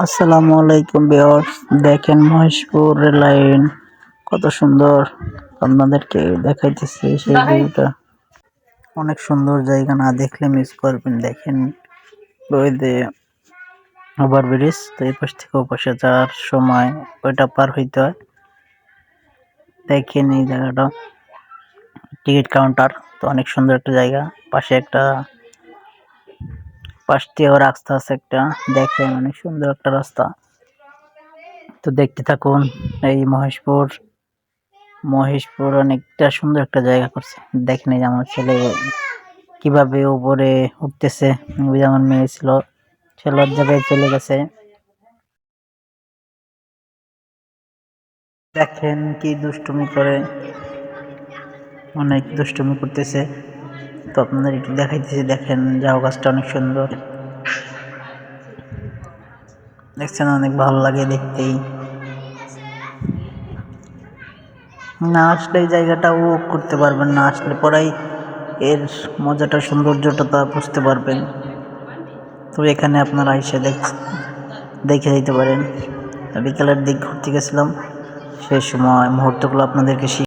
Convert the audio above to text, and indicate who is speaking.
Speaker 1: আসসালামু আলাইকুম ভিউয়ার্স, দেখেন মহেশপুর রেল লাইন কত সুন্দর। আপনাদেরকে দেখাইতেছি সেই ভিউটা। অনেক সুন্দর জায়গা, না দেখলে মিস করবেন। দেখেন ওই যে ওভারব্রিজ, তো এই পাশ থেকে ও পাশে যাওয়ার সময় ওইটা পার হইতে হয়। দেখেন এই জায়গাটা টিকিট কাউন্টার, তো অনেক সুন্দর একটা জায়গা। পাশে একটা পাশ দিয়েও রাস্তা আছে একটা, দেখেন অনেক সুন্দর একটা রাস্তা। তো দেখতে থাকুন। এই মহেশপুর অনেকটা সুন্দর একটা জায়গা করছে। দেখেন এই যে আমার ছেলে কিভাবে উপরে উঠতেছে। ওই যে আমার মেয়ে ছিল, ছেলের জায়গায় চলে গেছে। দেখেন কি দুষ্টুমি করে, অনেক দুষ্টুমি করতেছে। তো আপনাদের একটু দেখাইতেছি। দেখেন জাউ গাছটা অনেক সুন্দর, দেখছেন, অনেক ভালো লাগে দেখতেই। না আসলে এই জায়গাটা ও করতে পারবেন, না আসলে পরেই এর মজাটা সৌন্দর্যটা তা বুঝতে পারবেন। তো এখানে আপনারা এসে দেখে দিতে পারেন। বিকেলের দিক ঘুরতে গেছিলাম, সেই সময় মুহূর্তগুলো আপনাদেরকে